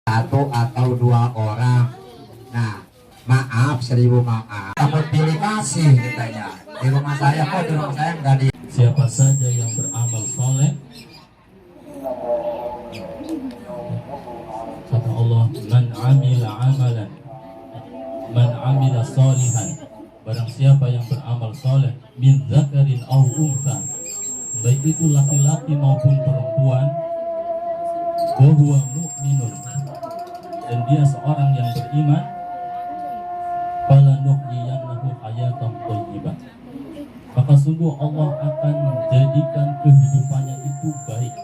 Satu atau dua orang. Nah, maaf, 1000 maaf. Dapat pilih kasih katanya. Di rumah saya kok, di rumah saya nggak di. Siapa saja yang beramal soleh, kata Allah, man amila amalan, man amila solihan, barang siapa yang beramal soleh, min zakarin au untha, baik itu laki-laki maupun perempuan, wa huwa mu'minun, dan dia seorang yang beriman, falanuhyiyannahu hayatan thayyibah, maka sungguh Allah akan menjadikan kehidupannya itu baik,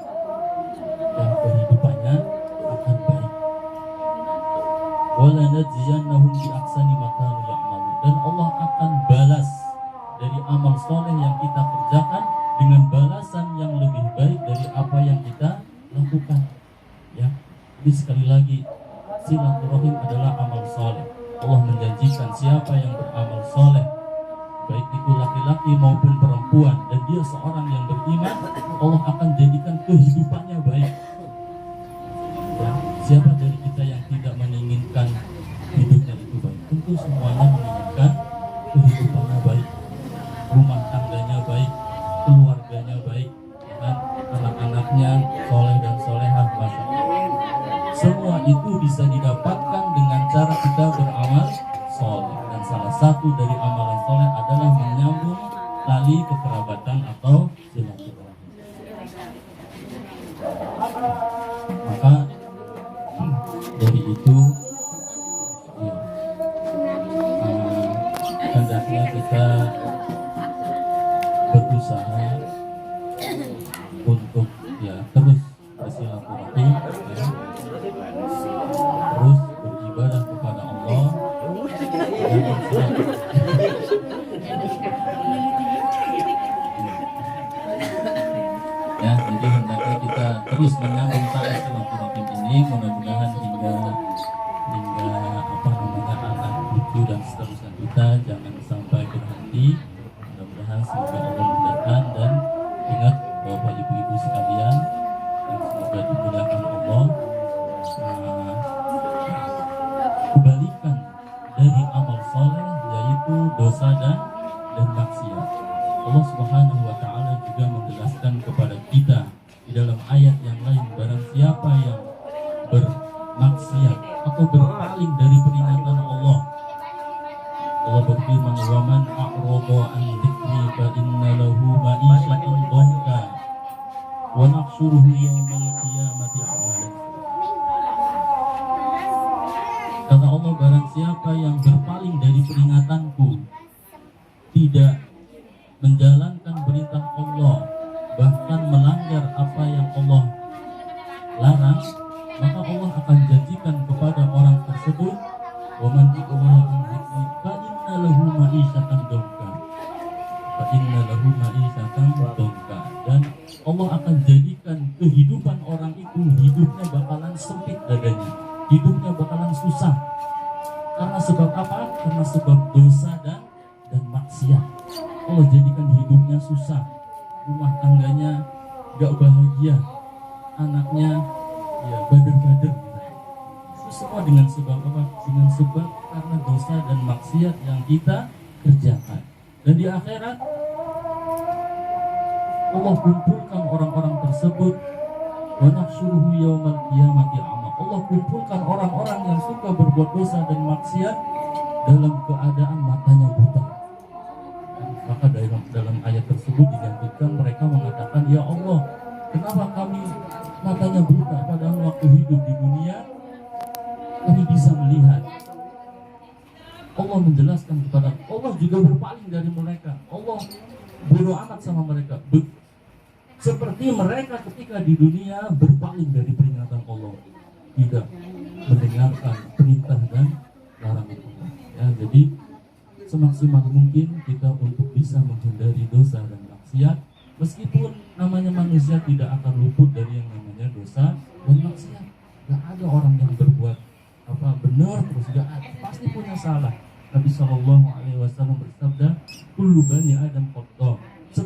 dan kehidupannya akan baik. Wala najziyannahum bi ahsani ma kanu ya'malun, dan Allah akan balas dari amal soleh yang kita kerjakan dengan balasan yang lebih baik dari apa yang kita lakukan. Ya, jadi sekali lagi, silaturahim adalah amal soleh. Allah menjanjikan siapa yang beramal soleh, baik itu laki-laki maupun perempuan, dan dia seorang yang beriman, Allah akan jadikan kehidupannya baik. Ya, siapa dari kita yang tidak menginginkan hidupnya itu baik? Tentu semuanya menginginkan kehidupannya baik, rumah tangganya baik, keluarganya baik, dan anak-anaknya soleh dan solehah. Semua itu bisa didapatkan dengan cara kita beramal soleh, dan salah satu dari amalan soleh adalah menyambung tali kekerabatan atau silaturahmi. Maka dari itu, ya, hendaknya kita berusaha untuk terus bersilaturahmi, terus beribadah kepada Allah, dan jadi hendaknya kita terus menyambung tali silaturahim ini, mudah-mudahan hingga anak cucu dan seterusnya kita jangan sampai berhenti. Mudah-mudahan semoga Allah mudahkan, dan ingat Bapak Ibu-ibu sekalian yang semoga dimuliakan Allah, kebalikan dari amal soleh yaitu dosa dan maksiat. Allah Subhanahu wa Ta'ala juga menjelaskan kepada kita di dalam ayat yang lain, barang siapa yang bermaksiat atau berpaling dari peringatan Allah, Allah berfirman, wa man a'rada an dzikri fa inna lahu ma'isyatan dhanka wa nahsyuruhu yaumal qiyamati a'ma. Kata Allah, barang siapa yang berpaling dari peringatanku, tidak menjalankan perintah Allah, bahkan melanggar apa yang Allah larang, maka Allah akan janjikan kepada orang tersebut, wa man a'rada an dzikri fa inna lahu ma'isyatan dhanka, fa inna lahu ma'isyatan dhanka, dan Allah akan jadikan kehidupan orang itu, hidupnya bakalan sempit dadanya, hidupnya bakalan susah. Karena sebab apa? Karena sebab dosa dan maksiat. Allah jadikan hidupnya susah, rumah tangganya gak bahagia, anaknya bader-bader. Itu semua dengan sebab apa? Dengan sebab karena dosa dan maksiat yang kita kerjakan. Dan di akhirat Allah kumpulkan orang-orang tersebut, wa nahsyuruhu yaumal qiyamati a'ma. Allah kumpulkan orang-orang yang suka berbuat dosa dan maksiat dalam keadaan matanya buta. Maka dalam ayat tersebut digantikan mereka mengatakan, ya Allah, kenapa kami matanya buta padahal waktu hidup di dunia kami bisa melihat. Allah menjelaskan kepada Allah juga berpaling dari mereka. Allah bodoh amat sama mereka. Seperti mereka ketika di dunia berpaling dari peringatan Allah, tidak mendengarkan perintah dan larangan Allah. Ya, jadi semaksimal mungkin kita untuk bisa menghindari dosa dan maksiat, meskipun namanya manusia tidak akan luput dari yang namanya dosa dan maksiat. Gak ada orang yang berbuat benar terus, gak ada, pasti punya salah. Nabi SAW bersabda, kullu bani Adam khata',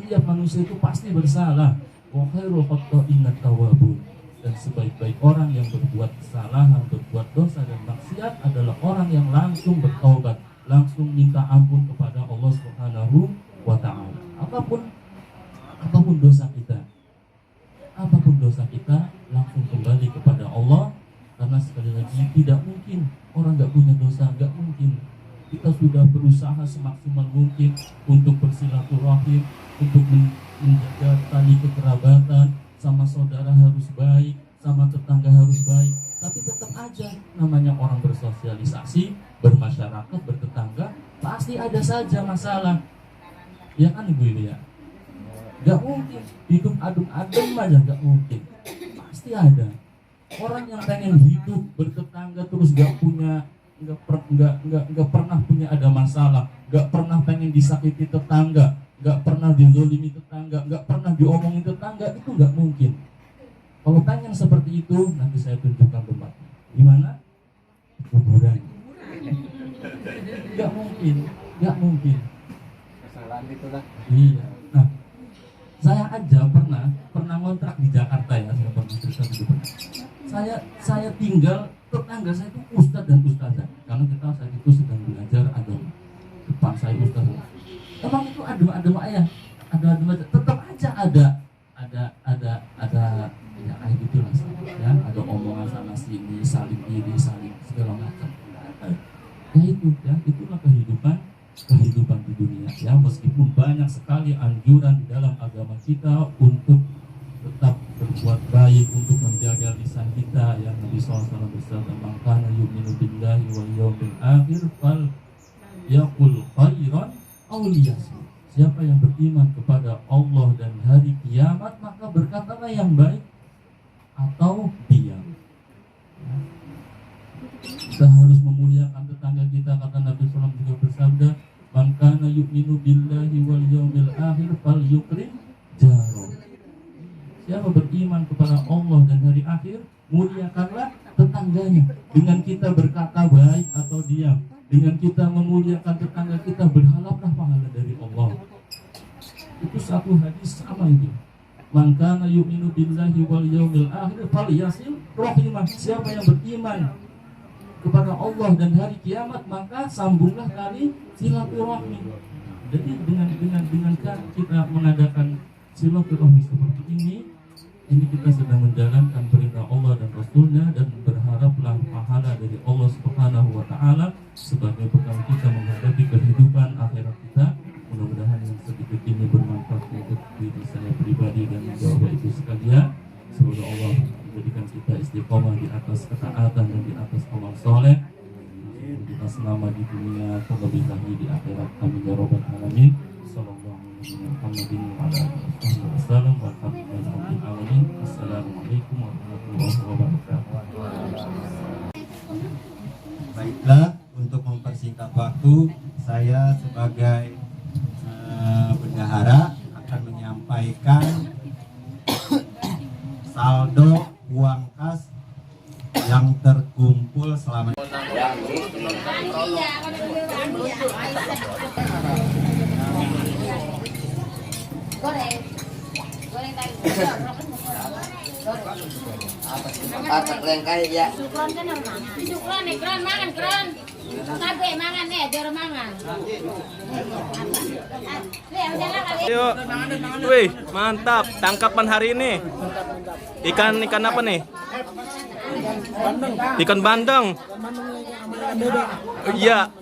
setiap manusia itu pasti bersalah. Wa khairul khata'in at-tawwabun. Dan sebaik-baik orang yang berbuat kesalahan, berbuat dosa dan maksiat adalah orang yang langsung bertaubat, langsung minta ampun kepada Allah Subhanahu wa taala. Apapun dosa kita, langsung kembali kepada Allah, karena sekali lagi tidak mungkin orang nggak punya dosa, nggak mungkin. Kita sudah berusaha semaksimal mungkin untuk bersilaturahim, untuk menjaga tali kekerabatan, sama saudara harus baik, sama tetangga harus baik, tapi tetap aja namanya orang bersosialisasi, bermasyarakat, bertetangga, pasti ada saja masalah. Ya kan Ibu ini ya? Gak mungkin hidup adem-adem aja, gak mungkin. Pasti ada orang yang pengen hidup bertetangga terus gak pernah punya ada masalah, gak pernah pengen disakiti tetangga, gak pernah dizolimi tetangga, gak pernah diomongin tetangga, itu gak mungkin. Kalau pengen seperti itu, nanti saya tunjukkan tempatnya. Gimana? Kuburan. Gak mungkin. Kesalahan itulah. Iya. Nah, saya aja pernah ngontrak di Jakarta ya, saya pernah cerita dulu. Saya tinggal, tetangga saya itu ustadz dan ustazah, karena kita saat itu sedang belajar agama. Depan saya ustadz. Emang itu adem ayah, tetap aja ada ya kayak gitulah ya, ada omongan sana sini, saling iri, saling segala macam. Ya itu ya, itulah kehidupan di dunia ya. Meskipun banyak sekali anjuran di dalam agama kita untuk tetap berbuat baik, untuk menjaga lisan kita ya. Nabi SAW bersabda, "Man kana yu'minu billahi wal yawmil akhir fal yaqul khairan aw liyasmut." Siapa yang beriman kepada Allah dan hari kiamat, maka berkatalah yang baik atau diam. Ya. Kita harus memuliakan tetangga kita, kata Nabi SAW juga bersabda, "Man kana yu'minu billahi wal yawmil akhir falyukrim jaro." Siapa beriman kepada Allah dan hari akhir, muliakanlah tetangganya. Dengan kita berkata baik atau diam, dengan kita memuliakan tetangga kita, berharaplah pahala dari Allah. Itu satu hadis sama itu. Man kana yu'minu billahi wal yawmil akhir falyasil rahimah. Siapa yang beriman kepada Allah dan hari kiamat, maka sambunglah tali silaturahmi. Jadi dengan kita mengadakan silaturahmi seperti ini kita sedang menjalankan perintah Allah dan Rasulnya, dan berharaplah pahala dari Allah Subhanahu wa taala sebagai bekal kita menghadapi kehidupan akhirat kita. Mudah-mudahan yang sedikit ini bermanfaat untuk diri saya pribadi dan Bapak Ibu sekalian. Semoga Allah menjadikan kita istiqomah di atas ketaatan dan di atas amal soleh, kita selama di dunia, terlebih lagi di akhirat. Amin ya rabbal alamin. Sallallahu alaihi wasallam. Assalamualaikum warahmatullahi wabarakatuh. Baiklah, untuk mempersingkat waktu, saya sebagai bendahara akan menyampaikan saldo uang kas yang terkumpul selama Patak lengkai ya. Sukron kan mangan. Sukron nih, kron mangan, kron. Kabe mangan nih, jor mangan. Yuk, wih, mantap. Tangkapan hari ini ikan apa nih? Ikan bandeng. Iya.